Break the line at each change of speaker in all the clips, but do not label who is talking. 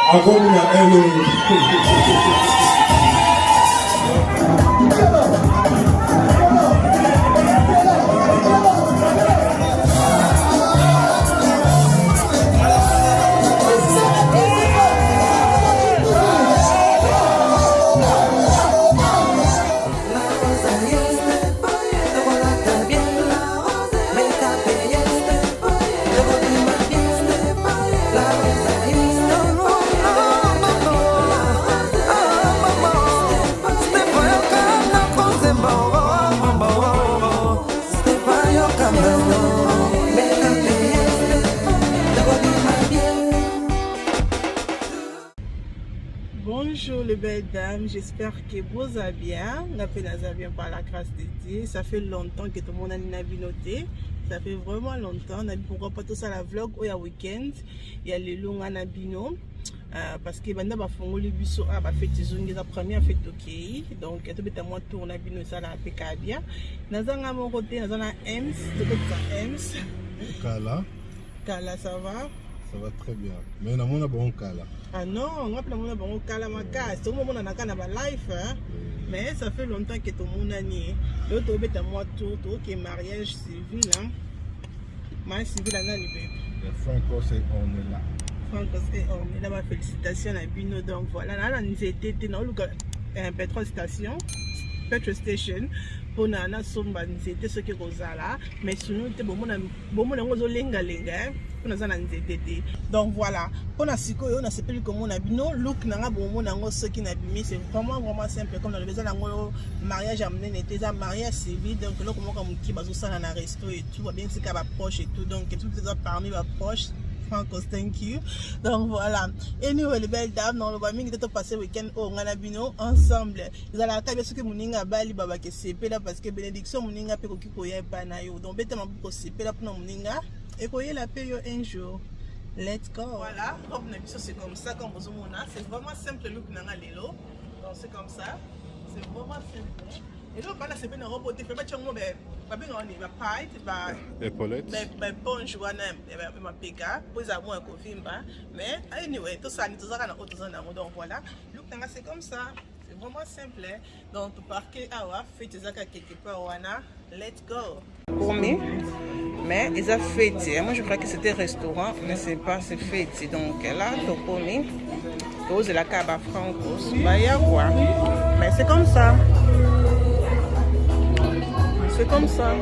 Agomna hello.
Bonjour les belles dames, j'espère que vous allez bien. On appelle bien par la grâce de Dieu. Ça fait longtemps que tout le monde a noté. Ça fait vraiment longtemps. Pourquoi pas tout ça la vlog ou ya week-end. Il y a les longs à Bino. Parce que banda ba fongo le biso a ba fête zungi za première fête ok. Donc tout beta moi tourne à Bino ça la pekabia. Nazanga mon côté nazana Ems, tout ça Ems. Kala ça va?
Ça va très bien. Mais on a bon cas là.
Ah non, on a bon cas là, ma casse. Tout le monde a un life. Mais ça fait longtemps que tout le monde a nié. L'autre, c'est moi tout qui est mariage civil. Mariage civil, on a
le Franco, c'est on est là.
Franco, c'est on est là. Ma félicitation à Bino. Donc voilà, là, on était dans le pétrole station. Petrol station pour nana somba nzete ce que kozala mais sinon te bomona ngozo lenga lenga pour nazana nzete donc voilà pour na sikoyo na sepeli comme on a bino look nanga bomona ngo ce qui na bimi c'est vraiment simple comme dans le besoin ngo mariage amené n'était un mariage civil donc là comment comme qui bazo sala na resto et tout bien c'est qu'à va proche et tout donc tout ça parmi va proche. Franco, thank you. Donc voilà. Et nous, les belles dames, dans le famille, qui était passé week-end au Nganabino ensemble. Ils allaient à la table, que Mouninga Bali Baba qui s'est là parce que bénédiction Mouninga peut qu'il pas naïo. Donc bête ma beaucoup s'est là pour Mouninga et qu'il la paye un jour. Let's go. Voilà. Comme c'est comme ça, comme vous avez c'est vraiment simple look nanga lelo. Donc c'est comme ça. C'est vraiment simple. Et là, là, c'est bien un robot. Tu fais pas de changement, mais pas bien on est ma paille, bah
épaulette,
mais ponche ou un ma péga, puis à moi un coffin mais anyway, tout ça, tout ça, on a autre chose donc voilà. Look, c'est comme ça. C'est vraiment simple. Donc pour parquer, fait tes actes quelque part, wana. Let's go. Promis. Mais ils ont fêté. Moi je crois que c'était restaurant, mais c'est pas c'est fêté. Donc là, tu promis. Tu la caba Franco. Bah y a quoi. Mais c'est comme ça. C'est comme ça.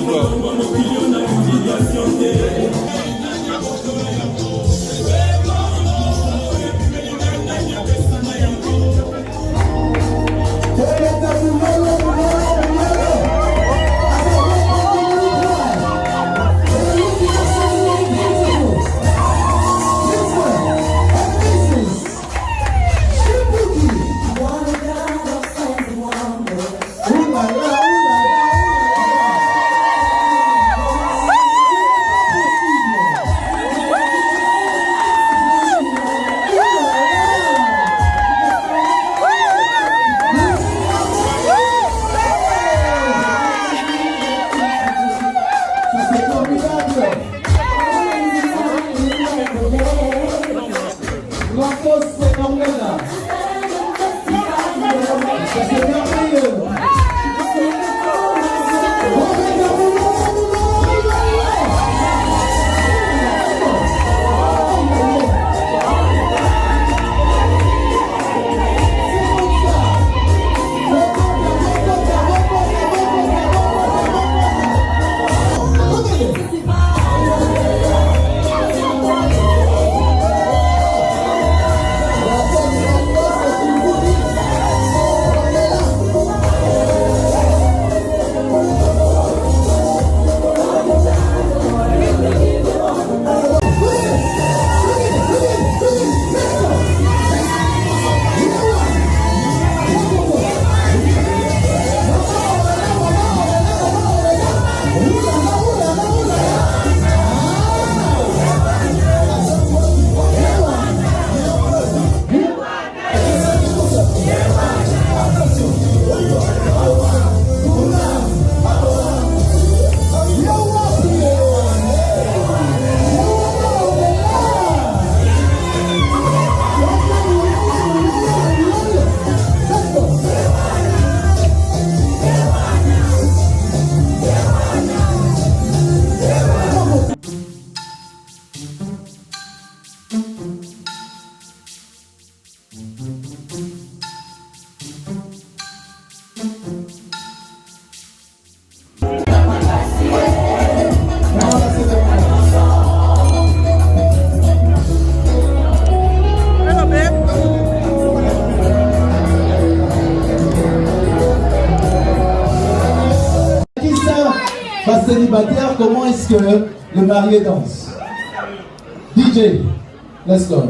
Wow.
célibataire, comment est-ce que le marié danse? DJ, let's go.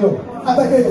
Yo, attaquez.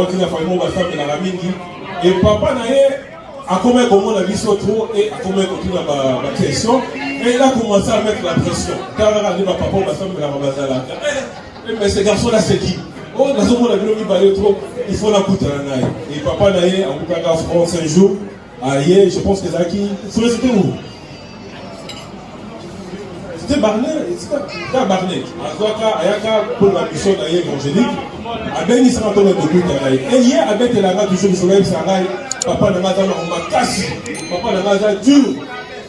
aotina famille basambelaka mingi et papa na ye akomaki komona biso trop et akomaki kotuna bapression et il a commencé à mettre la pression talaka nde bapapa basambelaka bazalaka mais ce garçon là c'est qui oh nazomona bino mibale trop il faut nakutana na ye et papa na ye akutaka France un jour aye je pense que ezalaki c'était où? C'était Barnet, c'était Barnet. Ayaka pour la mission d'ailleurs évangélique. Aben il s'en a tourné de but et hier avec la gare toujours sur le Saraï, papa n'a pas ma casse, papa n'a pas dur.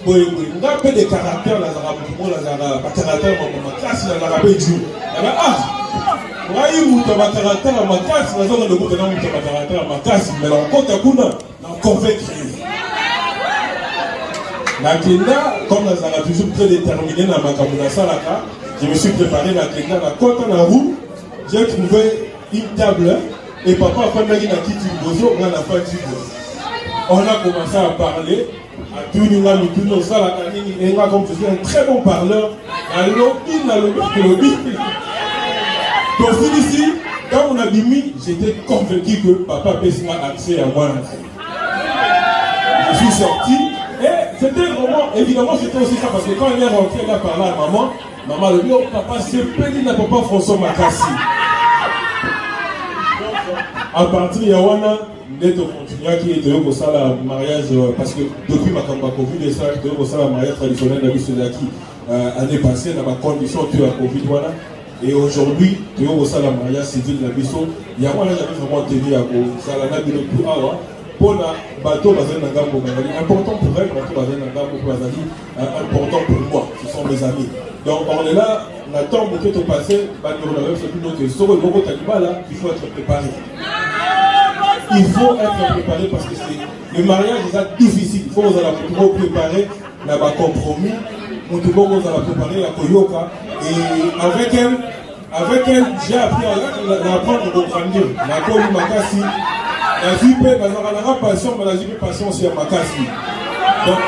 Oui, on a un peu de caractère là, pour moi là, caractère ma casse là, la dur. Ah, oui, ou ta caractère ma casse, la zone de groupe non, ta caractère ma casse, mais là encore ta kuna, encore fait créer. La Kenda, comme la Zara toujours très déterminée dans ma Kamuna Salaka, je me suis préparé la Kenda, la côte en roue, j'ai trouvé une table et papa a fait une petite bozo dans la fin du bozo. On a commencé à parler, à tout le monde, Salaka, et comme je suis un très bon parleur, à lobby. Donc ici, quand on a mis, j'étais convaincu que papa a accès à moi. Je suis sorti. Et c'était vraiment, évidemment, c'était aussi ça, parce que quand il est rentré, il a parlé à maman le dit, oh papa, c'est petit, n'a pas François Makassi. À partir de Yawana, il est continué qui était au salle mariage, parce que depuis ma Covid, il est au salle mariage traditionnel de Bissodaki, année passée, dans ma condition, tu as Covid, voilà. Et aujourd'hui, tu es au salle mariage civil de la Bisso, Yawana, j'avais vraiment tenu à salle de tout awa. Pour la bateau important pour elle, important pour moi, ce sont mes amis. Donc on est là, on attend pour que tu passes, il faut être préparé. Il faut être préparé parce que le mariage est difficile. Il faut trop préparer, là bas compromis, on va préparer la Koyoka et avec elle, j'ai appris à apprendre au grandir. La Koyoka Makassi. La vie peut avoir passion, mais la vie peut passion aussi à Makassi. Donc,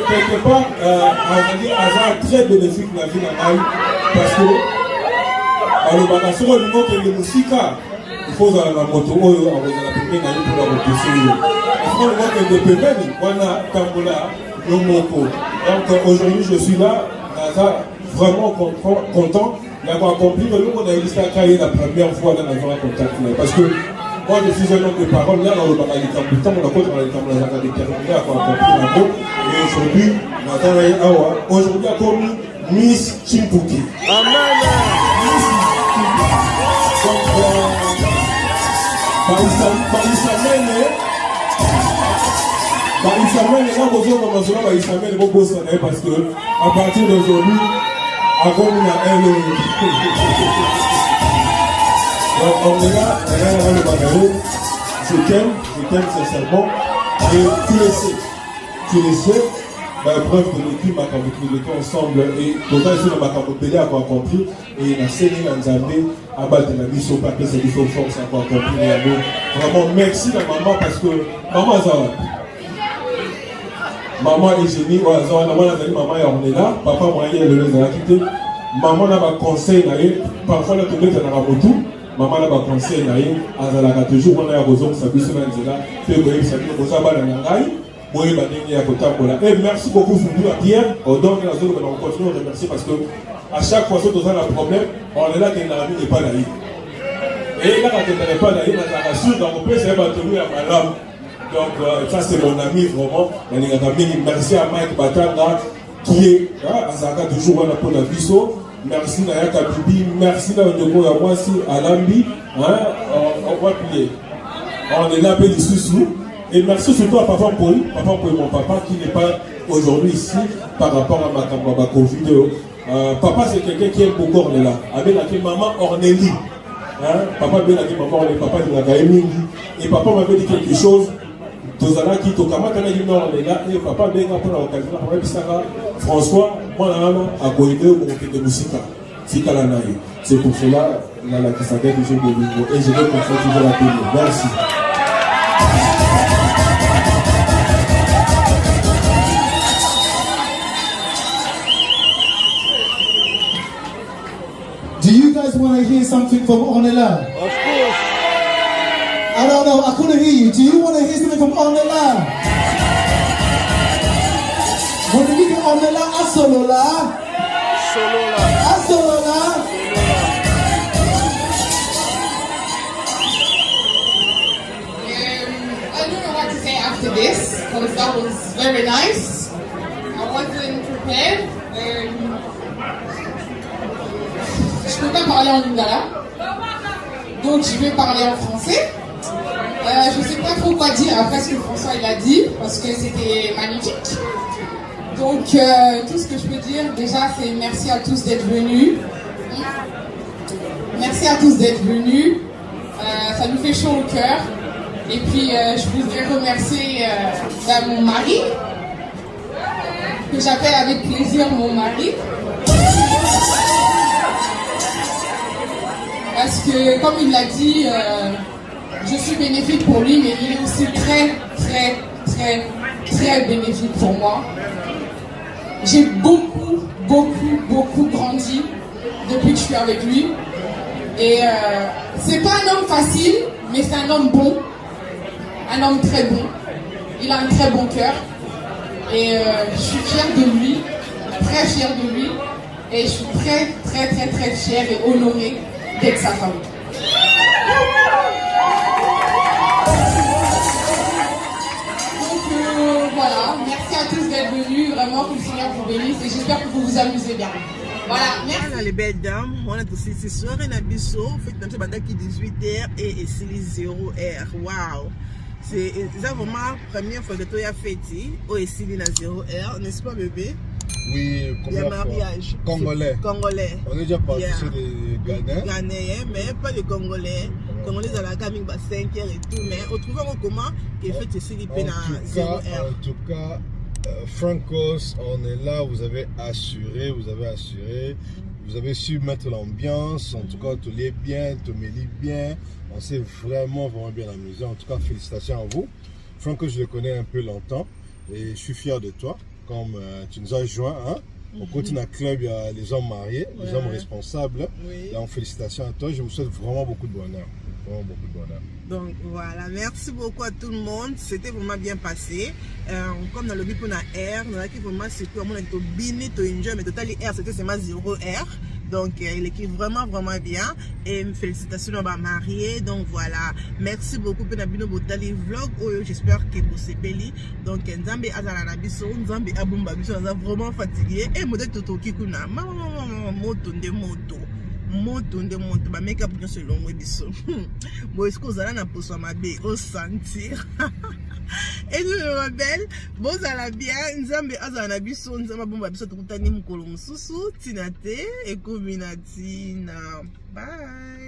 quelque part, c'est très bénéfique la vie dans la vie. Parce que, le bagasseur, le mot que les musiques, il faut avoir la moto, on va la première année pour la moto. Il faut le mot que les pépés, on a Tambola, le moto. Donc, aujourd'hui, je suis là, vraiment content. D'avoir accompli le monde a été créé la première fois dans la zone contact. Parce que moi je suis un homme de parole, là dans le bagage du temps, on a quoi dans les temps, on a déterminé à accomplir la mot. Et aujourd'hui, a commis Miss Chimpuki. Amen. Parce que à partir d'aujourd'hui, on est là, je t'aime sincèrement, et tu le sais, preuve de l'équipe, nous étions ensemble, et d'autant ici, on m'a compris à quoi accomplir, et la scène en Zambé, à battre la vie sur papier, c'est une force à quoi accomplir. Vraiment, merci à maman, parce que maman, maman est génie, maman est là, papa moi il a quitté, maman n'a pas conseil, parfois la tombée dans la moto, maman n'a pas conseil, elle a toujours on a besoin de sa vie sur l'Anzela, puis vous savez que ça va dans la raille, moi il va à et merci beaucoup Foudou à Pierre, on donne la zone, on continue à remercier parce que à chaque fois que nous avons un problème, on est là que la vie n'est pas là. Et là quand elle n'est pas là, on a rassuré dans mon pays, c'est un tenue à ma lame. Donc ça c'est mon ami vraiment. Merci à Mike Batanga qui est à Zaka toujours pour la Bisso. Merci à Yaka Bibi, merci à Ndoko Yamwasi, à Lambi. On va plier. On est là, les sous-sous. Et merci surtout à Papa Paul, mon papa qui n'est pas aujourd'hui ici par rapport à ma Covid. Papa c'est quelqu'un qui aime beaucoup Ornella. Avec la maman Ornélie. Papa bien la maman Ornélie, papa de la Gaïmingi. Et papa m'avait dit quelque chose. Tozala qui tokamata na yino Ornella et papa benga pour la occasion na bisaka François moi na a goïde au côté de musique. C'est pour cela la qui s'appelle du jeu de niveau et je vais confier toujours la télé. Merci.
Do you guys want to hear something from Ornella?
Of course.
I don't know, I couldn't hear you. Do you want to hear something from Ornella? When you get Ornella, Asolola. Asolola.
I don't know what to say after this, because that was very nice. I wasn't prepared. Je peux pas parler en lingala, donc je vais parler en français. Je sais pas trop quoi dire après ce que François il a dit, parce que c'était magnifique. Donc tout ce que je peux dire déjà, c'est merci à tous d'être venus. Merci à tous d'être venus. Ça nous fait chaud au cœur. Et puis je voudrais remercier mon mari, que j'appelle avec plaisir mon mari. Parce que comme il l'a dit, je suis bénéfique pour lui, mais il est aussi très bénéfique pour moi. J'ai beaucoup grandi depuis que je suis avec lui. Et c'est pas un homme facile, mais c'est un homme bon. Un homme très bon. Il a un très bon cœur. Et je suis fière de lui, très fière de lui. Et je suis très fière et honorée d'être sa femme. Donc voilà, merci à tous d'être venus. Vraiment, que le Seigneur vous bénisse et j'espère que vous vous amusez bien. Voilà, merci.
Les belles dames, on a aussi ce soir un abisso, fait comme ça pendant 18h et c'est les 0h. Waouh! C'est vraiment la première fois que tu as fêté au Essili à 0h, n'est-ce pas bébé?
Oui,
il y a mariage.
Congolais. On est déjà parti sur des
Ghanéens, mais pas les Congolais. Congolais à la gamine 5h et tout, mais on trouve comment qu'il fait Essili à 0h.
En tout cas, Francos, on est là, vous avez assuré, vous avez su mettre l'ambiance, en tout cas, te lier bien, te mêler bien, on s'est vraiment bien amusé, en tout cas, félicitations à vous. Francos, je le connais un peu longtemps et je suis fier de toi, comme tu nous as joint, hein. On continue à club, il y a les hommes mariés, les hommes responsables, donc félicitations à toi, je vous souhaite vraiment beaucoup de bonheur.
Donc voilà, merci beaucoup à tout le monde, c'était vraiment bien passé. Comme dans le but pour la R, on a qui vraiment c'est que on a été bini, to enjoy, mais total R c'était seulement 0R. Donc il écrit vraiment bien et félicitations à ma mariée. Donc voilà, merci beaucoup pour Nabino Botali vlog. J'espère que vous êtes belle. Donc Nzambe azala na biso, Nzambe abumba biso, on est vraiment fatigué et modèle toto kikuna. Moto de moto. Moto ba make up nyonso elongwe biso bo esko ozala na poso mabe osentir et nous ma belle bozala bien Nzambe azala na biso Nzambe bomba biso tukutani mukolo mususu tina te ekomi na tina bye.